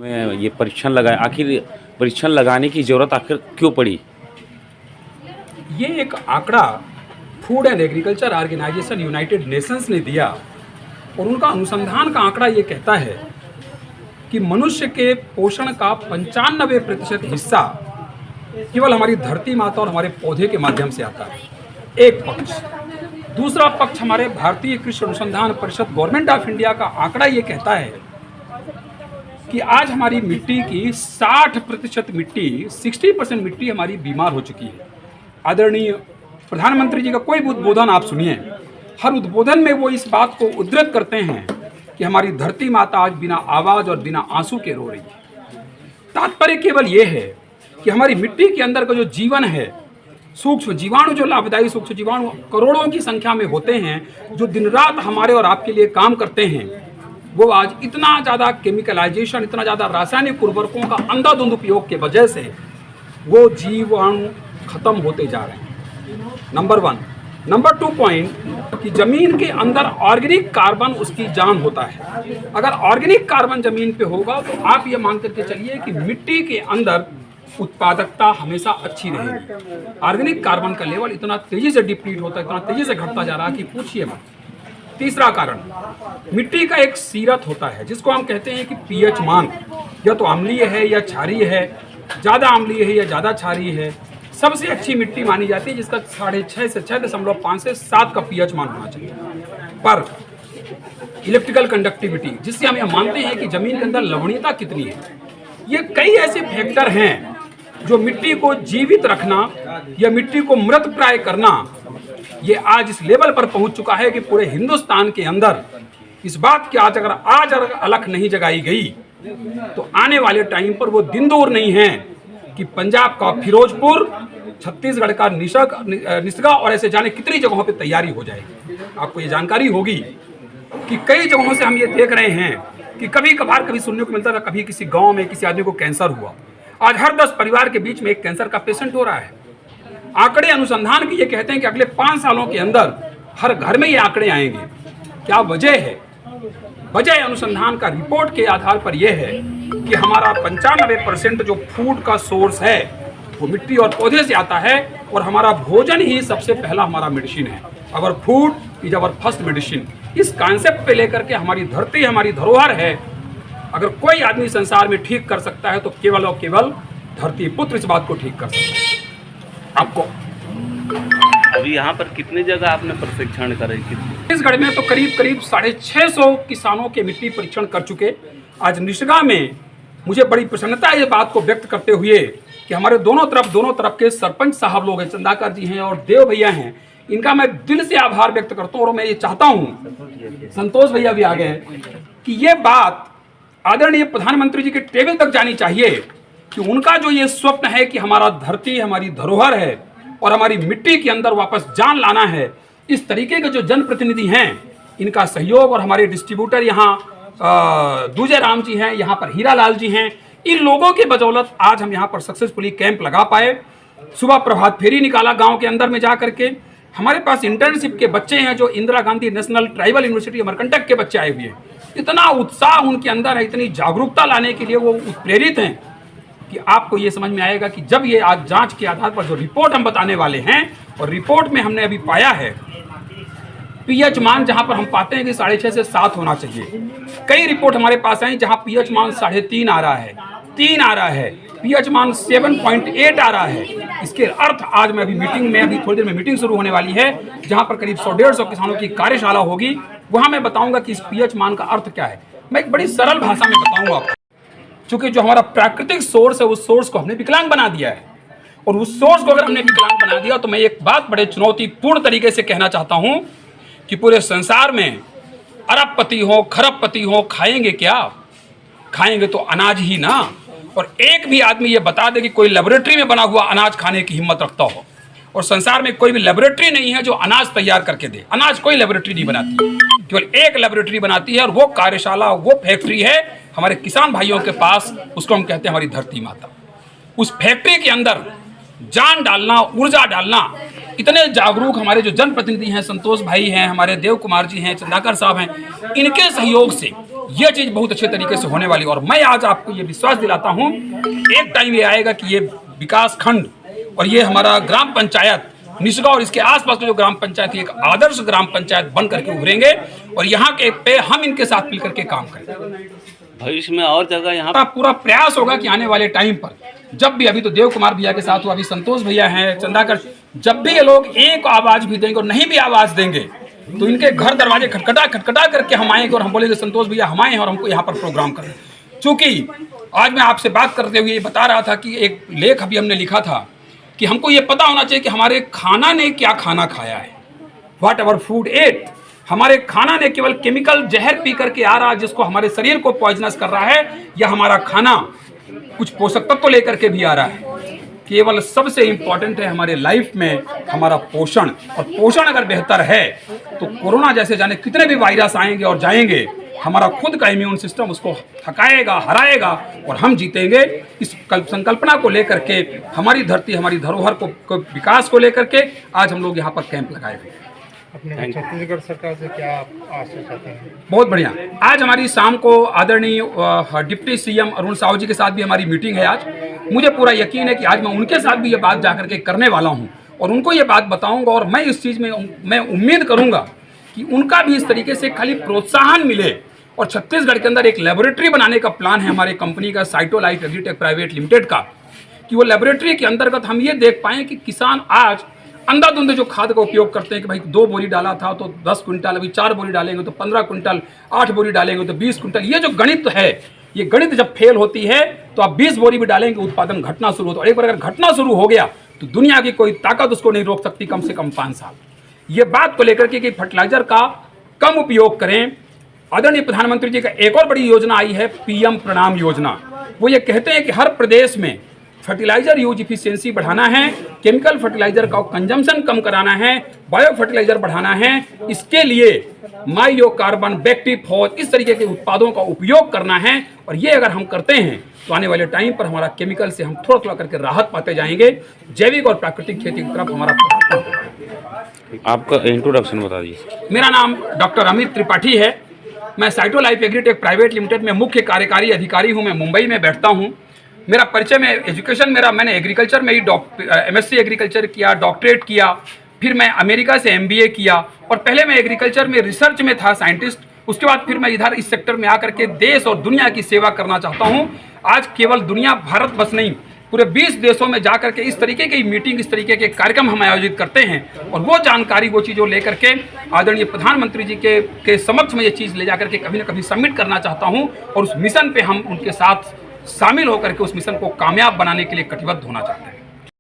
में ये परीक्षण लगाए, आखिर परीक्षण लगाने की ज़रूरत आखिर क्यों पड़ी? ये एक आंकड़ा food and agriculture organisation united nations ने दिया और उनका अनुसंधान का आंकड़ा ये कहता है कि मनुष्य के पोषण का 95% हिस्सा केवल हमारी धरती माता और हमारे पौधे के माध्यम से आता है। एक पक्ष। दूसरा पक्ष हमारे भारतीय कृषि अनुसंधान परिषद गवर्नमेंट ऑफ इंडिया का आंकड़ा ये कहता है कि आज हमारी मिट्टी की 60% मिट्टी 60% मिट्टी हमारी बीमार हो चुकी है। आदरणीय प्रधानमंत्री जी का कोई भी उद्बोधन आप सुनिए, हर उद्बोधन में वो इस बात को उद्धृत करते हैं कि हमारी धरती माता आज बिना आवाज़ और बिना आंसू के रो रही है। तात्पर्य केवल ये है कि हमारी मिट्टी के अंदर का जो जीवन है, सूक्ष्म जीवाणु, जो लाभदायी सूक्ष्म जीवाणु करोड़ों की संख्या में होते हैं, जो दिन रात हमारे और आपके लिए काम करते हैं, वो आज इतना ज़्यादा केमिकलाइजेशन, इतना ज़्यादा रासायनिक उर्वरकों का अंधाधुंध उपयोग के वजह से वो जीवाणु खत्म होते जा रहे हैं। नंबर 1। नंबर 2 पॉइंट कि जमीन के अंदर ऑर्गेनिक कार्बन उसकी जान होता है। अगर ऑर्गेनिक कार्बन जमीन पे होगा तो आप ये मान करके चलिए कि मिट्टी के अंदर उत्पादकता हमेशा अच्छी रहेगी। ऑर्गेनिक कार्बन का लेवल इतना तेजी से डिप्लीट होता है, इतना तेजी से घटता जा रहा है कि पूछिए मत। तीसरा कारण, मिट्टी का एक सीरत होता है जिसको हम कहते हैं कि पीएच मान, या तो अम्लीय है या क्षारीय है, ज़्यादा अम्लीय है या ज़्यादा क्षारीय है। सबसे अच्छी मिट्टी मानी जाती है जिसका 6.5 से 6.5 से 7 का पीएच मान होना चाहिए। पर इलेक्ट्रिकल कंडक्टिविटी, जिससे हम यह मानते हैं कि जमीन के अंदर लवणीयता कितनी है, ये कई ऐसे फैक्टर हैं जो मिट्टी को जीवित रखना या मिट्टी को मृत प्राय करना, ये आज इस लेवल पर पहुंच चुका है कि पूरे हिंदुस्तान के अंदर इस बात की अगर अलख नहीं जगाई गई तो आने वाले टाइम पर वो दिन दूर नहीं है कि पंजाब का फिरोजपुर, छत्तीसगढ़ का निसगा और ऐसे जाने कितनी जगहों पे तैयारी हो जाएगी। आपको ये जानकारी होगी कि कई जगहों से हम ये देख रहे हैं कि कभी कभार कभी सुनने को मिलता था, कभी किसी गांव में किसी आदमी को कैंसर हुआ, आज हर 10 परिवार के बीच में एक कैंसर का पेशेंट हो रहा है। आंकड़े अनुसंधान के ये कहते हैं कि अगले 5 सालों के अंदर हर घर में ये आंकड़े आएंगे। क्या वजह है? वजह अनुसंधान का रिपोर्ट के आधार पर यह है कि हमारा 95% जो फूड का सोर्स है वो मिट्टी और पौधे से आता है, और हमारा भोजन ही सबसे पहला हमारा मेडिसिन है। Our food is our first medicine. इस कॉन्सेप्ट पे लेकर के हमारी धरती हमारी धरोहर है। अगर कोई आदमी संसार में ठीक कर सकता है तो केवल और केवल धरती पुत्र इस बात को ठीक कर सकता है। आपको अभी यहाँ पर कितनी जगह आपने परीक्षण करे? छत्तीसगढ़ में तो करीब 650 किसानों के मिट्टी परीक्षण कर चुके। आज निसगा में मुझे बड़ी प्रसन्नता है इस बात को व्यक्त करते हुए कि हमारे दोनों तरफ के सरपंच साहब लोग हैं, चंदाकर जी हैं और देव भैया हैं, इनका मैं दिल से आभार व्यक्त करता हूँ। और मैं ये चाहता हूँ, संतोष भैया भी आ गए हैं, कि ये बात आदरणीय प्रधानमंत्री जी के टेबल तक जानी चाहिए कि उनका जो ये स्वप्न है कि हमारा धरती हमारी धरोहर है और हमारी मिट्टी के अंदर वापस जान लाना है, इस तरीके के जो जनप्रतिनिधि हैं इनका सहयोग, और हमारे डिस्ट्रीब्यूटर यहाँ दूजे राम जी हैं, यहाँ पर हीरा लाल जी हैं, इन लोगों के बदौलत आज हम यहाँ पर सक्सेसफुली कैंप लगा पाए। सुबह प्रभात फेरी निकाला गांव के अंदर में जा करके। हमारे पास इंटर्नशिप के बच्चे हैं जो Indira Gandhi national tribal university Amarkantak के बच्चे आए हुए हैं। इतना उत्साह उनके अंदर है, इतनी जागरूकता लाने के लिए वो प्रेरित हैं कि आपको ये समझ में आएगा कि जब ये आज जांच के आधार पर जो रिपोर्ट हम बताने वाले हैं, और रिपोर्ट में हमने अभी पाया है पीएच मान जहां पर हम पाते हैं कि 6.5 से 7 होना चाहिए। कई रिपोर्ट हमारे पास आई जहां पीएच मान 3.5 आ रहा है, 3 आ रहा है, पीएच मान 7.8 आ रहा है। इसके अर्थ आज मैं अभी थोड़ी देर में मीटिंग शुरू होने वाली है जहां पर करीब 100-150 किसानों की कार्यशाला होगी, वहां मैं बताऊंगा कि इस पीएच मान का अर्थ क्या है। मैं एक बड़ी सरल भाषा में बताऊंगा आपको, क्योंकि जो हमारा प्राकृतिक सोर्स है उस सोर्स को हमने विकलांग बना दिया है, और उस सोर्स को अगर हमने विकलांग बना दिया तो मैं एक बात बड़े चुनौतीपूर्ण तरीके से कहना चाहता हूं कि पूरे संसार में अरबपति हो खरबपति हो, खाएंगे क्या? खाएंगे तो अनाज ही ना। और एक भी आदमी ये बता दे कि कोई लेबोरेटरी में बना हुआ अनाज खाने की हिम्मत रखता हो, और संसार में कोई भी लेबोरेटरी नहीं है जो अनाज तैयार करके दे। अनाज कोई लेबोरेटरी नहीं बनाती, केवल एक लेबोरेटरी बनाती है, और वो कार्यशाला, वो फैक्ट्री है हमारे किसान भाइयों के पास। उसको हम कहते हैं हमारी धरती माता। उस फैक्ट्री के अंदर जान डालना, ऊर्जा डालना, इतने जागरूक हमारे जो जनप्रतिनिधि हैं, संतोष भाई हैं, हमारे देव कुमार जी हैं, चंद्राकर साहब हैं, इनके सहयोग से ये चीज़ बहुत अच्छे तरीके से होने वाली। और मैं आज आपको ये विश्वास दिलाता हूँ, एक टाइम ये आएगा कि ये विकास खंड और ये हमारा ग्राम पंचायत निष्गा और इसके आसपास के जो ग्राम पंचायत है, एक आदर्श ग्राम पंचायत बन करके उभरेंगे और यहाँ के पे हम इनके साथ मिलकर के काम करेंगे। भविष्य में और जगह यहाँ हमारा पूरा प्रयास होगा कि आने वाले टाइम पर जब भी, अभी तो देव कुमार भैया के साथ हुआ, अभी संतोष भैया हैं, चंद्राकर, जब भी ये लोग एक आवाज भी देंगे और नहीं भी आवाज देंगे तो इनके घर दरवाजे खटखटा करके हम आएंगे और हम बोलेंगे संतोष भैया हम आए हैं और हमको यहाँ पर प्रोग्राम करें। चूंकि आज मैं आपसे बात करते हुए ये बता रहा था कि एक लेख अभी हमने लिखा था कि हमको ये पता होना चाहिए कि हमारे खाना ने क्या खाना खाया है, व्हाट एवर फूड एट। हमारे खाना ने केवल केमिकल जहर पी करके आ रहा है जिसको हमारे शरीर को पॉइजनस कर रहा है, या हमारा खाना कुछ पोषक तत्व तो लेकर के भी आ रहा है। केवल सबसे इंपॉर्टेंट है हमारे लाइफ में हमारा पोषण, और पोषण अगर बेहतर है तो कोरोना जैसे जाने कितने भी वायरस आएंगे और जाएंगे, हमारा खुद का इम्यून सिस्टम उसको थकाएगा, हराएगा और हम जीतेंगे। इस संकल्पना को लेकर के हमारी धरती, हमारी धरोहर को विकास को लेकर के आज हम लोग यहाँ पर कैंप लगाए हुए हैं। अपने छत्तीसगढ़ सरकार से क्या आशा चाहते हैं? बहुत बढ़िया। आज हमारी शाम को आदरणीय डिप्टी सीएम अरुण साहू जी के साथ भी हमारी मीटिंग है। आज मुझे पूरा यकीन है कि आज मैं उनके साथ भी ये बात जाकर के करने वाला हूँ और उनको ये बात बताऊंगा, और मैं इस चीज़ में मैं उम्मीद करूंगा कि उनका भी इस तरीके से खाली प्रोत्साहन मिले। और छत्तीसगढ़ के अंदर एक लेबोरेटरी बनाने का प्लान है हमारे कंपनी का, Cyto Life Agritech Private Limited का, कि वो लेबोरेटरी के अंतर्गत हम ये देख पाएँ कि किसान आज अंधाधुंध जो खाद का उपयोग करते हैं कि भाई 2 बोरी डाला था तो 10 क्विंटल, अभी 4 बोरी डालेंगे तो 15 क्विंटल, 8 बोरी डालेंगे तो 20 क्विंटल। ये जो गणित है, ये गणित जब फेल होती है तो आप 20 बोरी भी डालेंगे, उत्पादन घटना शुरू होता है। और एक बार अगर घटना शुरू हो गया तो दुनिया की कोई ताकत उसको नहीं रोक सकती, कम से कम 5 साल। ये बात को लेकर के कि फर्टिलाइजर का कम उपयोग करें। आदरणीय प्रधानमंत्री जी का एक और बड़ी योजना आई है, पीएम प्रणाम योजना। वो ये कहते हैं कि हर प्रदेश में फर्टिलाइजर यूज इफिशियंसी बढ़ाना है, केमिकल फर्टिलाइजर का कंजम्पशन कम कराना है, बायो फर्टिलाइजर बढ़ाना है। इसके लिए माइयो कार्बन, बैक्टीफॉस, इस तरीके के उत्पादों का उपयोग करना है। और ये अगर हम करते हैं तो आने वाले टाइम पर हमारा केमिकल से हम थोड़ा थोड़ा करके राहत पाते जाएंगे। जैविक और प्राकृतिक खेती की तरफ हमारा। आपका इंट्रोडक्शन बता दीजिए। मेरा नाम डॉक्टर अमित त्रिपाठी है। मैं Cyto Life Agritech Private Limited में मुख्य कार्यकारी अधिकारी हूँ। मैं मुंबई में बैठता हूँ। मेरा परिचय में एजुकेशन मैंने एग्रीकल्चर में ही MSc एग्रीकल्चर किया, डॉक्टरेट किया, फिर मैं अमेरिका से MBA किया, और पहले मैं एग्रीकल्चर में रिसर्च में था, साइंटिस्ट। उसके बाद फिर मैं इधर इस सेक्टर में आकर के देश और दुनिया की सेवा करना चाहता हूँ। आज केवल दुनिया, भारत बस नहीं, पूरे 20 देशों में जाकर के इस तरीके की मीटिंग, इस तरीके के कार्यक्रम हम आयोजित करते हैं। और वो जानकारी, वो चीज़ों लेकर के आदरणीय प्रधानमंत्री जी के समक्ष में ये चीज़ ले जाकर के कभी न कभी सबमिट करना चाहता हूँ, और उस मिशन पे हम उनके साथ शामिल होकर के उस मिशन को कामयाब बनाने के लिए कटिबद्ध होना चाहते हैं।